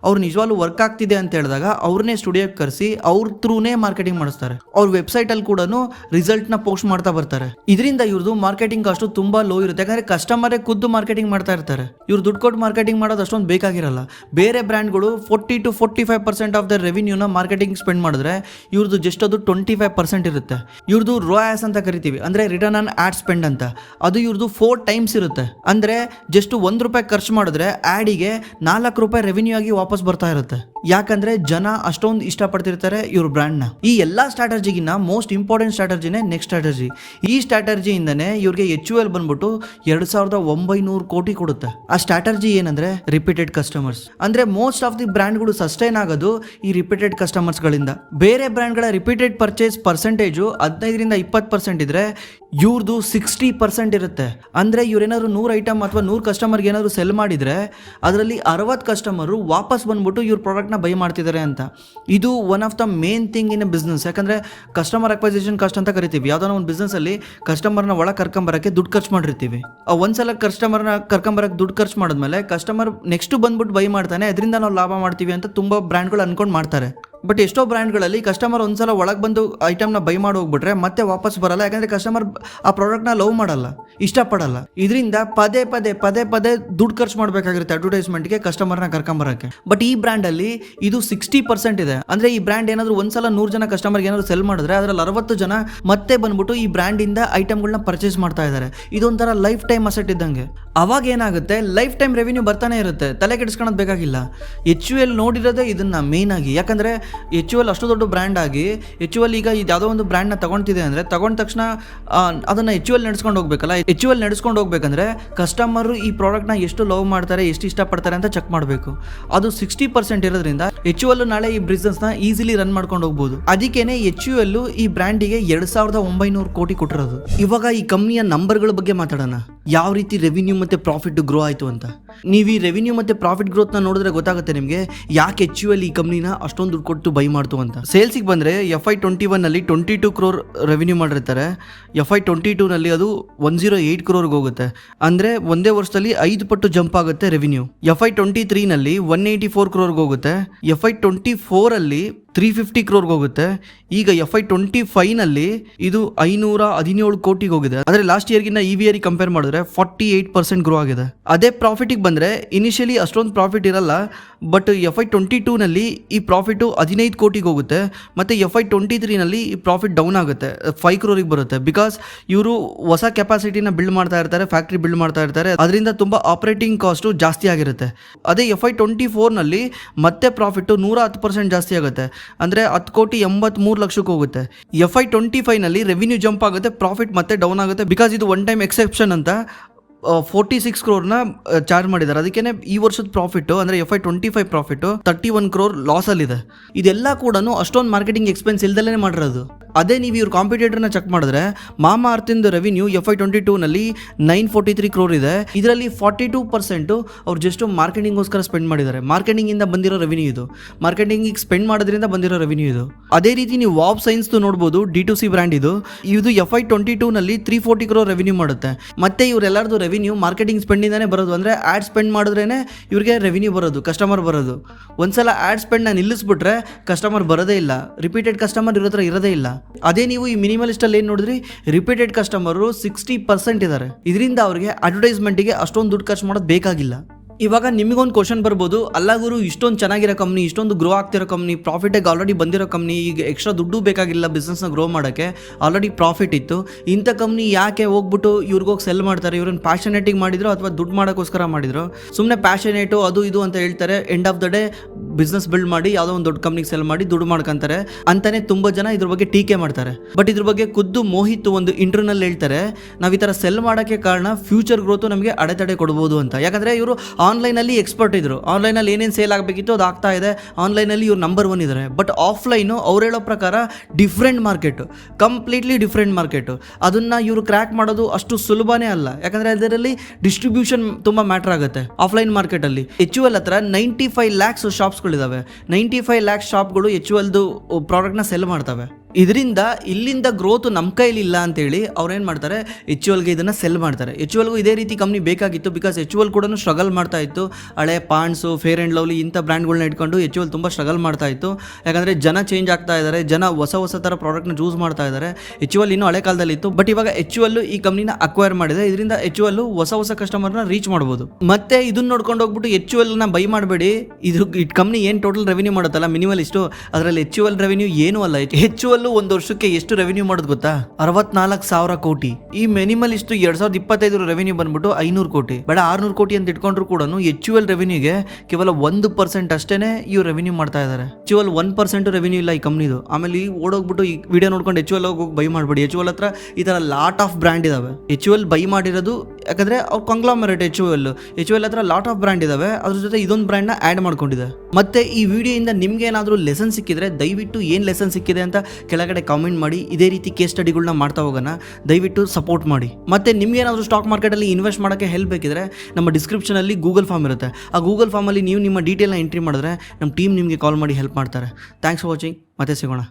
ಅವ್ರು ನಿಜವಾಗ್ಲೂ ವರ್ಕ್ ಆಗ್ತಿದೆ ಅಂತ ಹೇಳಿದಾಗ ಅವ್ರನ್ನೇ ಸ್ಟುಡಿಯೋಗೆ ಕರೆಸಿ ಅವ್ರ ಥ್ರೂನೇ ಮಾರ್ಕೆಟಿಂಗ್ ಮಾಡಿಸ್ತಾರೆ. ಅವ್ರ ವೆಬ್ಸೈಟಲ್ಲಿ ಕೂಡ ರಿಸಲ್ಟ್ನ ಪೋಸ್ಟ್ ಮಾಡ್ತಾ ಬರ್ತಾರೆ. ಇದರಿಂದ ಇವ್ರದ್ದು ಮಾರ್ಕೆಟಿಂಗ್ ಕಾಸ್ಟು ತುಂಬ ಲೋ ಇರುತ್ತೆ. ಯಾಕಂದರೆ ಕಸ್ಟಮರೇ ಖುದ್ದು ಮಾರ್ಕೆಟಿಂಗ್ ಮಾಡ್ತಾ ಇರ್ತಾರೆ. ಇವ್ರು ದುಡ್ಡು ಕೊಟ್ಟು ಮಾರ್ಕೆಟಿಂಗ್ ಮಾಡೋದು ಅಷ್ಟೊಂದು ಬೇಕಾಗಿರಲ್ಲ. ಬೇರೆ ಬ್ರ್ಯಾಂಡ್ಗಳು 40 to 45% ಆಫ್ ದ ರೆವಿನ್ಯೂನ ಮಾರ್ಕೆಟಿಂಗ್ ಸ್ಪೆಂಡ್ ಮಾಡಿದ್ರೆ ಇವ್ರದ್ದು ಜಸ್ಟ್ ಅದು 25% ಇರುತ್ತೆ. ಇವ್ರದ್ದು ROAS ಅಂತ ಕರಿತೀವಿ, ಅಂದರೆ ರಿಟರ್ನ್ ಆನ್ ಆ್ಯಡ್ ಸ್ಪೆಂಡ್ ಅಂತ. ಅದು ಇವ್ರದ್ದು 4 times ಇರುತ್ತೆ. ಅಂದರೆ ಜಸ್ಟ್ ₹1 ಖರ್ಚು ಮಾಡಿದ್ರೆ ಆ್ಯಡಿಗೆ ₹4 ರೆವಿನ್ಯೂ ಆಗಿ ವಾಪಸ್ ಬರ್ತಾ ಇರುತ್ತೆ. ಯಾಕಂದ್ರೆ ಜನ ಅಷ್ಟೊಂದು ಇಷ್ಟಪಡ್ತಿರ್ತಾರೆ ಇವ್ರ ಬ್ರ್ಯಾಂಡ್ನ. ಈ ಎಲ್ಲ ಸ್ಟ್ರಾಟಜಿಗಿನ್ನ ಮೋಸ್ಟ್ ಇಂಪಾರ್ಟೆಂಟ್ ಸ್ಟ್ರಾಟಜಿನೇ ನೆಕ್ಸ್ಟ್ ಸ್ಟ್ರಾಟಜಿ. ಈ ಸ್ಟ್ರಾಟಜಿಯಿಂದನೇ ಇವ್ರಿಗೆ HUL ಬಂದ್ಬಿಟ್ಟು 2900 ಕೋಟಿ ಕೊಡುತ್ತೆ. ಆ ಸ್ಟ್ರಾಟಜಿ ಏನಂದ್ರೆ ರಿಪೀಟೆಡ್ ಕಸ್ಟಮರ್ಸ್. ಅಂದ್ರೆ ಮೋಸ್ಟ್ ಆಫ್ ದಿ ಬ್ರ್ಯಾಂಡ್ಗಳು ಸಸ್ಟೈನ್ ಆಗೋದು ಈ ರಿಪೀಟೆಡ್ ಕಸ್ಟಮರ್ಸ್ಗಳಿಂದ. ಬೇರೆ ಬ್ರ್ಯಾಂಡ್ಗಳ ರಿಪೀಟೆಡ್ ಪರ್ಚೇಸ್ ಪರ್ಸೆಂಟೇಜು 15% 20% ಇದ್ರೆ ಇವ್ರದ್ದು 60% ಇರುತ್ತೆ. ಅಂದರೆ ಇವ್ರೇನಾದ್ರು 100 ಐಟಮ್ ಅಥವಾ 100 ಕಸ್ಟಮರ್ಗೆ ಏನಾದ್ರು ಸೆಲ್ ಮಾಡಿದರೆ ಅದರಲ್ಲಿ 60 ಕಸ್ಟಮರು ವಾಪಸ್ ಬಂದ್ಬಿಟ್ಟು ಇವ್ರ ಪ್ರಾಡಕ್ಟ್ನ ಬೈ ಮಾಡ್ತಿದ್ದಾರೆ ಅಂತ. ಇದು one of the main thing in a business. ಯಾಕಂದರೆ ಕಸ್ಟಮರ್ ಅಕ್ವೈಸೇಷನ್ ಕಾಸ್ಟ್ ಅಂತ ಕರಿತೀವಿ. ಯಾವುದೋ ಒಂದು ಬಿಸ್ನೆಸ್ಸಲ್ಲಿ ಕಸ್ಟಮರ್ನ ಒಳಗೆ ಕರ್ಕೊಂಬರೋಕ್ಕೆ ದುಡ್ಡು ಖರ್ಚು ಮಾಡಿರ್ತೀವಿ. ಒಂದ್ಸಲ ಕಸ್ಟಮರ್ನ ಕರ್ಕೊಂಬರೋಕ್ಕೆ ದುಡ್ಡು ಖರ್ಚು ಮಾಡಿದ್ಮೇಲೆ ಕಸ್ಟಮರ್ ನೆಕ್ಸ್ಟ್ ಬಂದ್ಬಿಟ್ಟು ಬೈ ಮಾಡ್ತಾನೆ, ಅದರಿಂದ ನಾವು ಲಾಭ ಮಾಡ್ತೀವಿ ಅಂತ ತುಂಬ ಬ್ರ್ಯಾಂಡ್ಗಳು ಅಂದ್ಕೊಂಡು ಮಾಡ್ತಾರೆ. ಬಟ್ ಎಷ್ಟೋ ಬ್ರ್ಯಾಂಡ್ಗಳಲ್ಲಿ ಕಸ್ಟಮರ್ ಒಂದ್ಸಲ ಒಳಗೆ ಬಂದು ಐಟಮ್ನ ಬೈ ಮಾಡಿ ಹೋಗ್ಬಿಟ್ರೆ ಮತ್ತೆ ವಾಪಸ್ ಬರಲ್ಲ. ಯಾಕಂದರೆ ಕಸ್ಟಮರ್ ಆ ಪ್ರಾಡಕ್ಟ್ನ ಲವ್ ಮಾಡಲ್ಲ, ಇಷ್ಟಪಡಲ್ಲ. ಇದರಿಂದ ಪದೇ ಪದೇ ದುಡ್ಡು ಖರ್ಚು ಮಾಡಬೇಕಾಗಿರುತ್ತೆ ಅಡ್ವರ್ಟೈಸ್ಮೆಂಟ್ಗೆ ಕಸ್ಟಮರ್ನ ಕರ್ಕೊಂಬರೋಕ್ಕೆ. ಬಟ್ ಈ ಬ್ರ್ಯಾಂಡಲ್ಲಿ ಇದು 60% ಇದೆ. ಅಂದರೆ ಈ ಬ್ರ್ಯಾಂಡ್ ಏನಾದರೂ ಒಂದ್ಸಲ 100 ಜನ ಕಸ್ಟಮರ್ಗೆ ಏನಾದರೂ ಸೆಲ್ ಮಾಡಿದ್ರೆ ಅದರಲ್ಲಿ 60 ಜನ ಮತ್ತೆ ಬಂದ್ಬಿಟ್ಟು ಈ ಬ್ರ್ಯಾಂಡಿಂದ ಐಟಮ್ಗಳನ್ನ ಪರ್ಚೇಸ್ ಮಾಡ್ತಾ ಇದ್ದಾರೆ. ಇದೊಂಥರ ಲೈಫ್ ಟೈಮ್ ಅಸೆಟ್ ಇದ್ದಂಗೆ. ಅವಾಗ ಏನಾಗುತ್ತೆ, ಲೈಫ್ ಟೈಮ್ ರೆವಿನ್ಯೂ ಬರ್ತಾನೆ ಇರುತ್ತೆ, ತಲೆ ಕೆಡಿಸ್ಕೊಳ್ಳೋದು ಬೇಕಾಗಿಲ್ಲ. HUL ನೋಡಿರೋದೇ ಇದನ್ನ ಮೇನ್ ಆಗಿ. ಯಾಕಂದರೆ HUL ಅಷ್ಟು ದೊಡ್ಡ ಬ್ರ್ಯಾಂಡ್ ಆಗಿ HUL ಈಗ ಇದು ಯಾವುದೋ ಒಂದು ಬ್ರ್ಯಾಂಡ್ನ ತಗೊಳ್ತಿದೆ ಅಂದರೆ ತಗೊಂಡ ತಕ್ಷಣ ಅದನ್ನು HUL ನಡೆಸ್ಕೊಂಡು ಹೋಗ್ಬೇಕಲ್ಲ. HUL ನಡೆಸ್ಕೊಂಡು ಹೋಗ್ಬೇಕಂದ್ರೆ ಕಸ್ಟಮರು ಈ ಪ್ರಾಡಕ್ಟ್ನ ಎಷ್ಟು ಲವ್ ಮಾಡ್ತಾರೆ, ಎಷ್ಟು ಇಷ್ಟಪಡ್ತಾರೆ ಅಂತ ಚೆಕ್ ಮಾಡಬೇಕು. ಅದು 60% ಇರೋದ್ರಿಂದ HUL ನಾಳೆ ಈ ಬಿಸ್ನೆಸ್ನ ಈಸಿಲಿ ರನ್ ಮಾಡ್ಕೊಂಡು ಹೋಗ್ಬೋದು. ಅದಕ್ಕೇನೆ HUL ಈ ಬ್ರ್ಯಾಂಡಿಗೆ 2900 ಕೋಟಿ ಕೊಟ್ಟಿರೋದು. ಇವಾಗ ಈ ಕಂಪ್ನಿಯ ನಂಬರ್ಗಳ ಬಗ್ಗೆ ಮಾತಾಡೋಣ. ಯಾವ ರೀತಿ ರೆವಿನ್ಯೂ ಮತ್ತು ಪ್ರಾಫಿಟ್ ಗ್ರೋ ಆಯಿತು ಅಂತ. ನೀವು ಈ ರೆವಿನ್ಯೂ ಮತ್ತು ಪ್ರಾಫಿಟ್ ಗ್ರೋತ್ನ ನೋಡಿದ್ರೆ ಗೊತ್ತಾಗುತ್ತೆ ನಿಮಗೆ ಯಾಕೆ HUL ಈ ಕಂಪ್ನಿನ ಅಷ್ಟೊಂದು ದುಡ್ಡು ಕೊಟ್ಟು ಬೈ ಮಾಡ್ತು ಅಂತ. ಸೇಲ್ಸಿಗೆ ಬಂದರೆ FY21ನಲ್ಲಿ 22 crore ರೆವಿನ್ಯೂ ಮಾಡಿರ್ತಾರೆ. FY22ನಲ್ಲಿ ಅದು 108 crore ಹೋಗುತ್ತೆ. ಅಂದರೆ ಒಂದೇ ವರ್ಷದಲ್ಲಿ 5 ಪಟ್ಟು ಜಂಪ್ ಆಗುತ್ತೆ ರೆವಿನ್ಯೂ. FY23ನಲ್ಲಿ 184 crore ಹೋಗುತ್ತೆ. FY24ಅಲ್ಲಿ 350 crore ಹೋಗುತ್ತೆ. ಈಗ FY25ನಲ್ಲಿ ಇದು 517 ಕೋಟಿಗೆ ಹೋಗಿದೆ. ಆದರೆ ಲಾಸ್ಟ್ ಇಯರ್ಗಿನ್ನ ಈ ಇಯರ್ಗೆ ಕಂಪೇರ್ ಮಾಡಿದ್ರೆ 48% ಗ್ರೋ ಆಗಿದೆ. ಅದೇ ಪ್ರಾಫಿಟಿಗೆ ಬಂದರೆ ಇನಿಷಿಯಲಿ ಅಷ್ಟೊಂದು ಪ್ರಾಫಿಟ್ ಇರಲ್ಲ. ಬಟ್ FY22ನಲ್ಲಿ ಈ ಪ್ರಾಫಿಟು 15 ಕೋಟಿಗೆ ಹೋಗುತ್ತೆ. ಮತ್ತು FY23ನಲ್ಲಿ ಈ ಪ್ರಾಫಿಟ್ ಡೌನ್ ಆಗುತ್ತೆ, 5 crore ಬರುತ್ತೆ. ಬಿಕಾಸ್ ಇವರು ಹೊಸ ಕೆಪಾಸಿಟಿನ ಬಿಲ್ಡ್ ಮಾಡ್ತಾ ಇರ್ತಾರೆ, ಫ್ಯಾಕ್ಟ್ರಿ ಬಿಲ್ಡ್ ಮಾಡ್ತಾ ಇರ್ತಾರೆ. ಅದರಿಂದ ತುಂಬ ಆಪರೇಟಿಂಗ್ ಕಾಸ್ಟು ಜಾಸ್ತಿ ಆಗಿರುತ್ತೆ. ಅದೇ FY24ನಲ್ಲಿ ಮತ್ತೆ ಪ್ರಾಫಿಟ್ಟು 110% ಜಾಸ್ತಿ ಆಗುತ್ತೆ. ಅಂದರೆ 10,83,00,000 ಹೋಗುತ್ತೆ. FY25ನಲ್ಲಿ ರೆವಿನ್ಯೂ ಜಂಪ್ ಆಗುತ್ತೆ, ಪ್ರಾಫಿಟ್ ಮತ್ತೆ ಡೌನ್ ಆಗುತ್ತೆ. ಬಿಕಾಸ್ ಇದು ಒನ್ ಟೈಮ್ ಎಕ್ಸೆಪ್ಷನ್ ಅಂತ 46 crore ಚಾರ್ಜ್ ಮಾಡಿದ್ದಾರೆ. ಅದಕ್ಕೇನೆ ಈ ವರ್ಷದ ಪ್ರಾಫಿಟ್ ಅಂದರೆ FY25 ಪ್ರಾಫಿಟ್ 31 crore ಲಾಸಲ್ಲಿದೆ. ಇದೆಲ್ಲ ಕೂಡ ಅಷ್ಟೊಂದು ಮಾರ್ಕೆಟಿಂಗ್ ಎಕ್ಸ್ಪೆನ್ಸ್ ಇಲ್ದಲೇ ಮಾಡಿರೋದು. ಅದೇ ನೀವು ಇವ್ರ ಕಾಂಪಿಟೇಟರ್ನ ಚೆಕ್ ಮಾಡಿದ್ರೆ ಮಾಮಾ ಅರ್ಥಿಂದ ರೆವಿನ್ಯೂ FY22 ನಲ್ಲಿ 943 ಕ್ರೋರ್ ಇದೆ. ಇದರಲ್ಲಿ 42% ಅವ್ರು ಜಸ್ಟ್ ಮಾರ್ಕೆಟಿಂಗ್ಗೋಸ್ಕರ ಸ್ಪೆಂಡ್ ಮಾಡಿದ್ದಾರೆ. ಮಾರ್ಕೆಟಿಂಗಿಂದ ಬಂದಿರೋ ರೆವಿನ್ಯೂ ಇದು, ಮಾರ್ಕೆಟಿಂಗಿಗೆ ಸ್ಪೆಂಡ್ ಮಾಡೋದ್ರಿಂದ ಬಂದಿರೋ ರೆವಿನ್ಯೂ ಇದು. ಅದೇ ರೀತಿ ನೀವು ವಾಬ್ ಸೈನ್ಸ್ ನೋಡ್ಬೋದು, D2C ಬ್ರ್ಯಾಂಡ್ ಇದು FY22 ನಲ್ಲಿ 340 ಕ್ರೋರ್ ರೆವಿನ್ಯೂ ಮಾಡುತ್ತೆ. ಮತ್ತೆ ಇವರೆಲ್ಲರದು ರೆವಿನ್ಯೂ ಮಾರ್ಕೆಟಿಂಗ್ ಸ್ಪೆಂಡಿಂದಾನೇ ಬರೋದು. ಅಂದರೆ ಆ್ಯಡ್ ಸ್ಪೆಂಡ್ ಮಾಡಿದ್ರೇ ಇವ್ರಿಗೆ ರೆವಿನ್ಯೂ ಬರೋದು, ಕಸ್ಟಮರ್ ಬರೋದು. ಒಂದ್ಸಲ ಆ್ಯಡ್ ಸ್ಪೆಂಡ್ನ ನಿಲ್ಲಿಸ್ಬಿಟ್ರೆ ಕಸ್ಟಮರ್ ಬರೋದೇ ಇಲ್ಲ, ರಿಪೀಟೆಡ್ ಕಸ್ಟಮರ್ ಇರೋ ಹತ್ರ ಇರೋದೇ ಇಲ್ಲ. ಅದೇ ನೀವು ಈ ಮಿನಿಮಲಿಸ್ಟಲ್ಲಿ ಏನು ನೋಡಿದ್ರಿ, ರಿಪೀಟೆಡ್ ಕಸ್ಟಮರು 60% ಇದ್ದಾರೆ. ಇದರಿಂದ ಅವ್ರಿಗೆ ಅಡ್ವರ್ಟೈಸ್ಮೆಂಟಿಗೆ ಅಷ್ಟೊಂದು ದುಡ್ಡು ಖರ್ಚು ಮಾಡೋದು ಬೇಕಾಗಿಲ್ಲ. ಇವಾಗ ನಿಮಗೊಂದು ಕ್ವಶನ್ ಬರ್ಬೋದು, ಅಲ್ಲ ಗುರು ಇಷ್ಟೊಂದು ಚೆನ್ನಾಗಿರೋ ಕಂಪ್ನಿ, ಇಷ್ಟೊಂದು ಗ್ರೋ ಆಗ್ತಿರೋ ಕಂಪ್ನಿ, ಪ್ರಾಫಿಟಿಗೆ ಆಲ್ರೆಡಿ ಬಂದಿರೋ ಕಂಪ್ನಿ, ಈಗ ಎಕ್ಸ್ಟ್ರಾ ದುಡ್ಡು ಬೇಕಾಗಿಲ್ಲ ಬಿಸ್ನೆಸ್ನ ಗ್ರೋ ಮಾಡೋಕ್ಕೆ, ಆಲ್ರೆಡಿ ಪ್ರಾಫಿಟ್ ಇತ್ತು, ಇಂಥ ಕಂಪ್ನಿ ಯಾಕೆ ಹೋಗ್ಬಿಟ್ಟು ಇವ್ರಿಗೋಗಿ ಸೆಲ್ ಮಾಡ್ತಾರೆ? ಇವ್ರನ್ನ ಪ್ಯಾಷನೇಟಿಗೆ ಮಾಡಿದ್ರು ಅಥವಾ ದುಡ್ಡು ಮಾಡೋಕ್ಕೋಸ್ಕರ ಮಾಡಿದ್ರು? ಸುಮ್ಮನೆ ಪ್ಯಾಷನೇಟು ಅದು ಇದು ಅಂತ ಹೇಳ್ತಾರೆ, end of the day business build ಮಾಡಿ ಯಾವುದೋ ಒಂದು ದೊಡ್ಡ ಕಂಪ್ನಿಗೆ ಸೆಲ್ ಮಾಡಿ ದುಡ್ಡು ಮಾಡ್ಕೊಂತಾರೆ ಅಂತಾನೆ ತುಂಬ ಜನ ಇದ್ರ ಬಗ್ಗೆ ಟೀಕೆ ಮಾಡ್ತಾರೆ. ಬಟ್ ಇದ್ರ ಬಗ್ಗೆ ಖುದ್ದು ಮೋಹಿತ್ ಒಂದು ಇಂಟರ್ವ್ಯೂನಲ್ಲಿ ಹೇಳ್ತಾರೆ, ನಾವು ಈ ಥರ ಸೆಲ್ ಮಾಡೋಕ್ಕೆ ಕಾರಣ ಫ್ಯೂಚರ್ ಗ್ರೋತು ನಮಗೆ ಅಡೆತಡೆ ಕೊಡ್ಬೋದು ಅಂತ. ಯಾಕಂದರೆ ಇವರು ಆನ್ಲೈನಲ್ಲಿ ಎಕ್ಸ್ಪರ್ಟ್ ಇದ್ರು, ಆನ್ಲೈನಲ್ಲಿ ಏನೇನು ಸೇಲ್ ಆಗಬೇಕಿತ್ತು ಅದು ಆಗ್ತಾ ಇದೆ, ಆನ್ಲೈನಲ್ಲಿ ಇವ್ರು ನಂಬರ್ 1 ಇದ್ದಾರೆ. ಬಟ್ ಆಫ್ಲೈನು ಅವ್ರು ಹೇಳೋ ಪ್ರಕಾರ different market, completely different market. ಅದನ್ನು ಇವರು ಕ್ರ್ಯಾಕ್ ಮಾಡೋದು ಅಷ್ಟು ಸುಲಭನೇ ಅಲ್ಲ, ಯಾಕಂದರೆ ಅದರಲ್ಲಿ ಡಿಸ್ಟ್ರಿಬ್ಯೂಷನ್ ತುಂಬ ಮ್ಯಾಟ್ರ್ ಆಗುತ್ತೆ. ಆಫ್ಲೈನ್ ಮಾರ್ಕೆಟಲ್ಲಿ HUL ಹತ್ರ 95 lakhs ಶಾಪ್ಸ್ಗಳಿದ್ದಾವೆ. 95 lakhs ಶಾಪ್ಗಳು HULದು ಪ್ರಾಡಕ್ಟ್ನ ಸೆಲ್ ಮಾಡ್ತವೆ. ಇದರಿಂದ ಇಲ್ಲಿಂದ ಗ್ರೋತ್ ನಮ್ಮ ಕೈಲಿಲ್ಲ ಅಂತೇಳಿ ಅವ್ರೇನು ಮಾಡ್ತಾರೆ, HULಗೆ ಇದನ್ನು ಸೆಲ್ ಮಾಡ್ತಾರೆ. HULಗೂ ಇದೇ ರೀತಿ ಕಂಪ್ನಿ ಬೇಕಾಗಿತ್ತು, ಬಿಕಾಸ್ HUL ಕೂಡ ಸ್ಟ್ರಗಲ್ ಮಾಡ್ತಾ ಇತ್ತು. ಹಳೆ ಪಾಂಡ್ಸು, ಫೇರ್ ಆ್ಯಂಡ್ ಲವ್ಲಿ ಇಂಥ ಬ್ರ್ಯಾಂಡ್ಗಳನ್ನ ಇಟ್ಕೊಂಡು HUL ತುಂಬ ಸ್ಟ್ರಗಲ್ ಮಾಡ್ತಾ ಇತ್ತು. ಯಾಕಂದರೆ ಜನ ಚೇಂಜ್ ಆಗ್ತಾ ಇದ್ದಾರೆ, ಜನ ಹೊಸ ಥರ ಪ್ರಾಡಕ್ಟ್ನ ಚೂಸ್ ಮಾಡ್ತಾ ಇದ್ದಾರೆ. HUL ಇನ್ನೂ ಹಳೆ ಕಾಲದಲ್ಲಿ ಇತ್ತು, ಬಟ್ ಇವಾಗ HUL ಈ ಕಂಪ್ನಿನ ಅಕ್ವೈರ್ ಮಾಡಿದೆ. ಇದರಿಂದ HUL ಹೊಸ ಕಸ್ಟಮರ್ನ ರೀಚ್ ಮಾಡ್ಬೋದು. ಮತ್ತೆ ಇದನ್ನ ನೋಡ್ಕೊಂಡು ಹೋಗ್ಬಿಟ್ಟು HULನ ಬೈ ಮಾಡಬೇಡಿ. ಇದು ಕಂಪ್ನಿ ಏನು ಟೋಟಲ್ ರೆವಿನ್ಯೂ ಮಾಡುತ್ತಲ್ಲ ಮಿನಿಮಲಿಸ್ಟು, ಅದರಲ್ಲಿ HUL ರೆವಿನ್ಯೂ ಏನೂ ಅಲ್ಲ. HUL ಒಂದು ವರ್ಷಕ್ಕೆ ಎಷ್ಟು ರೆವಿನ್ಯೂ ಮಾಡೋದು ಗೊತ್ತಾ? 64,000 ಕೋಟಿ. ಈ ಮಿನಿಮಲಿಸ್ಟ್ 2025 ರೆವಿನ್ಯೂ ಬಂದ್ಬಿಟ್ಟು 500 ಕೋಟಿ, ಬೇಡ 600 ಕೋಟಿ ಅಂತ ಇಟ್ಕೊಂಡ್ರು ಕೂಡ HUL ರೆವಿನ್ಯೂಗೆ ಕೇವಲ 1% ಅಷ್ಟೇನೆ ಇವ್ರು ರೆವಿನ್ಯೂ ಮಾಡ್ತಾ ಇದ್ದಾರೆ. HUL 1% ರೆವಿನ್ಯೂ ಇಲ್ಲ ಈ ಕಂಪ್ನಿದು. ಆಮೇಲೆ ಈ ಓಡೋಗ್ಬಿಟ್ಟು ಈ ವಿಡಿಯೋ ನೋಡ್ಕೊಂಡು HUL ಹೋಗಿ ಬೈ ಮಾಡಬೇಡಿ. HUL ಹತ್ರ ಈ ಥರ ಲಾಟ್ ಆಫ್ ಬ್ರ್ಯಾಂಡ್ ಇದಾವೆ. HUL ಬೈ ಮಾಡಿರೋದು ಯಾಕಂದ್ರೆ ಅವ್ರು ಕಾಂಗ್ಲಾಮರೇಟ್. HUL ಹತ್ರ ಲಾಟ್ ಆಫ್ ಬ್ರ್ಯಾಂಡ್ ಇದಾವೆ, ಅದ್ರ ಜೊತೆ ಇದೊಂದು ಬ್ರ್ಯಾಂಡ್ನ ಆ್ಯಡ್ ಮಾಡ್ಕೊಂಡಿದೆ. ಮತ್ತೆ ಈ ವಿಡಿಯೋಯಿಂದ ನಿಮ್ಗೆ ಏನಾದರೂ ಲೆಸನ್ ಸಿಕ್ಕಿದ್ರೆ ದಯವಿಟ್ಟು ಏನು ಲೆಸನ್ ಸಿಕ್ಕಿದೆ ಅಂತ ಕೆಳಗಡೆ ಕಾಮೆಂಟ್ ಮಾಡಿ. ಇದೇ ರೀತಿ ಕೇಸ್ ಸ್ಟಡಿಗಳನ್ನ ಮಾಡ್ತಾ ಹೋಗೋಣ, ದಯವಿಟ್ಟು ಸಪೋರ್ಟ್ ಮಾಡಿ. ಮತ್ತೆ ನಿಮ್ಗೆ ಏನಾದರೂ ಸ್ಟಾಕ್ ಮಾರ್ಕೆಟಲ್ಲಿ ಇನ್ವೆಸ್ಟ್ ಮಾಡೋಕ್ಕೆ ಹೆಲ್ಪ್ ಬೇಕಿದ್ರೆ ನಮ್ಮ ಡಿಸ್ಕ್ರಿಪ್ಷನಲ್ಲಿ ಗೂಗಲ್ ಫಾರ್ಮ್ ಇರುತ್ತೆ. ಆ ಗೂಗಲ್ ಫಾರ್ಮಲ್ಲಿ ನೀವು ನಿಮ್ಮ ಡೀಟೇಲ್ನ ಎಂಟ್ರಿ ಮಾಡಿದ್ರೆ ನಮ್ಮ ಟೀಮ್ ನಿಮಗೆ ಕಾಲ್ ಮಾಡಿ ಹೆಲ್ಪ್ ಮಾಡ್ತಾರೆ. ಥ್ಯಾಂಕ್ಸ್ ಫಾರ್ ವಾಚಿಂಗ್, ಮತ್ತೆ ಸಿಗೋಣ.